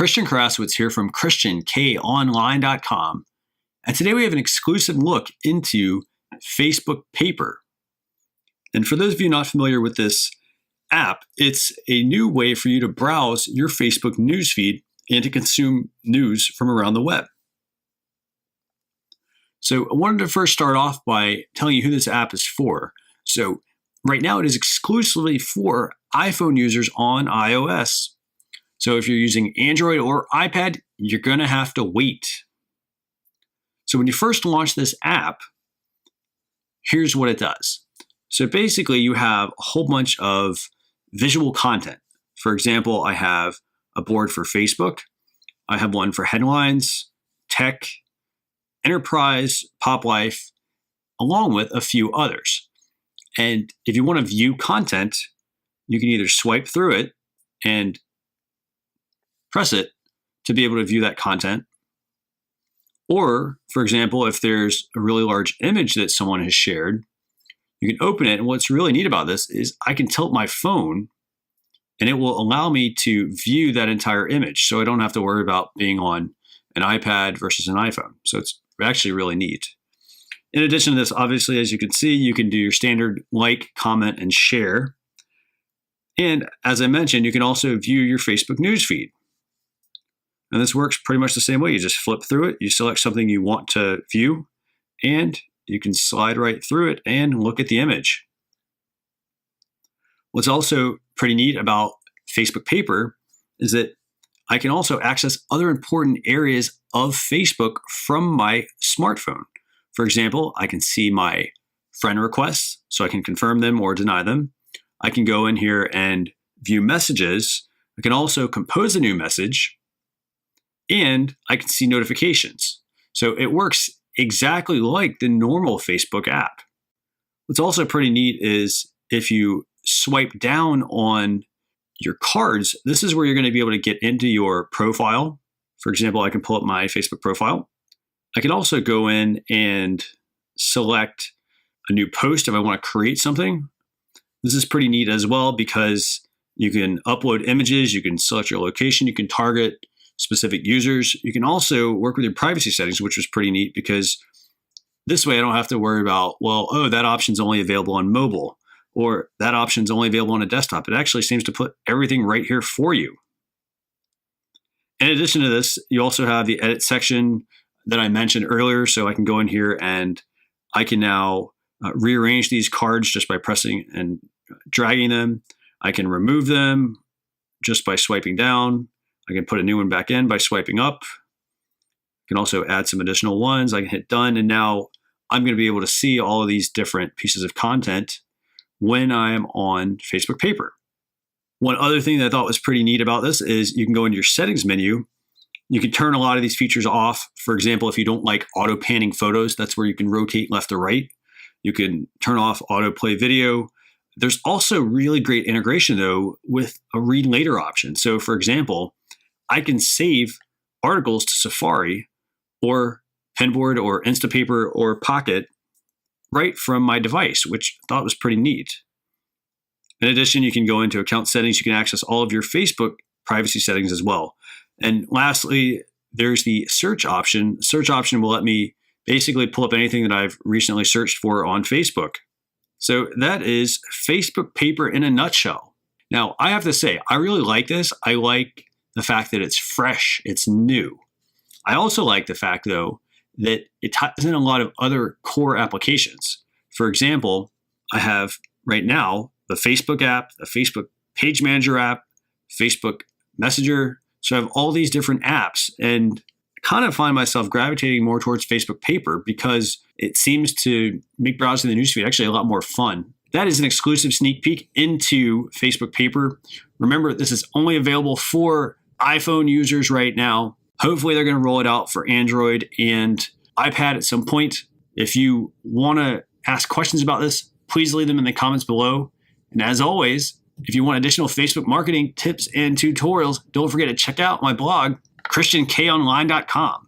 Christian Karasowitz here from ChristianKOnline.com. And today we have an exclusive look into Facebook Paper. And for those of you not familiar with this app, it's a new way for you to browse your Facebook newsfeed and to consume news from around the web. So I wanted to first start off by telling you who this app is for. So right now it is exclusively for iPhone users on iOS. So if you're using Android or iPad, you're going to have to wait. So when you first launch this app, here's what it does. So basically you have a whole bunch of visual content. For example, I have a board for Facebook. I have one for headlines, tech, enterprise, pop life, along with a few others. And if you want to view content, you can either swipe through it and press it to be able to view that content. Or, for example, if there's a really large image that someone has shared, you can open it. And what's really neat about this is I can tilt my phone and it will allow me to view that entire image. So I don't have to worry about being on an iPad versus an iPhone. So it's actually really neat. In addition to this, obviously, as you can see, you can do your standard like, comment, and share. And as I mentioned, you can also view your Facebook newsfeed. And this works pretty much the same way. You just flip through it, you select something you want to view, and you can slide right through it and look at the image. What's also pretty neat about Facebook Paper is that I can also access other important areas of Facebook from my smartphone. For example, I can see my friend requests, so I can confirm them or deny them. I can go in here and view messages. I can also compose a new message. And I can see notifications. So it works exactly like the normal Facebook app. What's also pretty neat is if you swipe down on your cards, this is where you're going to be able to get into your profile. For example, I can pull up my Facebook profile. I can also go in and select a new post if I want to create something. This is pretty neat as well because you can upload images, you can select your location, you can target specific users. You can also work with your privacy settings, which was pretty neat because this way I don't have to worry about, that option's only available on mobile or that option's only available on a desktop. It actually seems to put everything right here for you. In addition to this, you also have the edit section that I mentioned earlier. So I can go in here and I can now rearrange these cards just by pressing and dragging them. I can remove them just by swiping down. I can put a new one back in by swiping up. I can also add some additional ones. I can hit done. And now I'm going to be able to see all of these different pieces of content when I'm on Facebook Paper. One other thing that I thought was pretty neat about this is you can go into your settings menu. You can turn a lot of these features off. For example, if you don't like auto panning photos, that's where you can rotate left or right. You can turn off autoplay video. There's also really great integration though with a read later option. So for example, I can save articles to Safari or Pinboard or Instapaper or Pocket right from my device, which I thought was pretty neat. In addition, you can go into account settings. You can access all of your Facebook privacy settings as well. And lastly, there's the search option. The search option will let me basically pull up anything that I've recently searched for on Facebook. So that is Facebook Paper in a nutshell. Now, I have to say, I really like this. I like the fact that it's fresh, it's new. I also like the fact, though, that it ties in a lot of other core applications. For example, I have right now the Facebook app, the Facebook Page Manager app, Facebook Messenger. So I have all these different apps and I kind of find myself gravitating more towards Facebook Paper because it seems to make browsing the newsfeed actually a lot more fun. That is an exclusive sneak peek into Facebook Paper. Remember, this is only available for iPhone users right now. Hopefully they're going to roll it out for Android and iPad at some point. If you want to ask questions about this, please leave them in the comments below. And as always, if you want additional Facebook marketing tips and tutorials, don't forget to check out my blog, ChristianKOnline.com.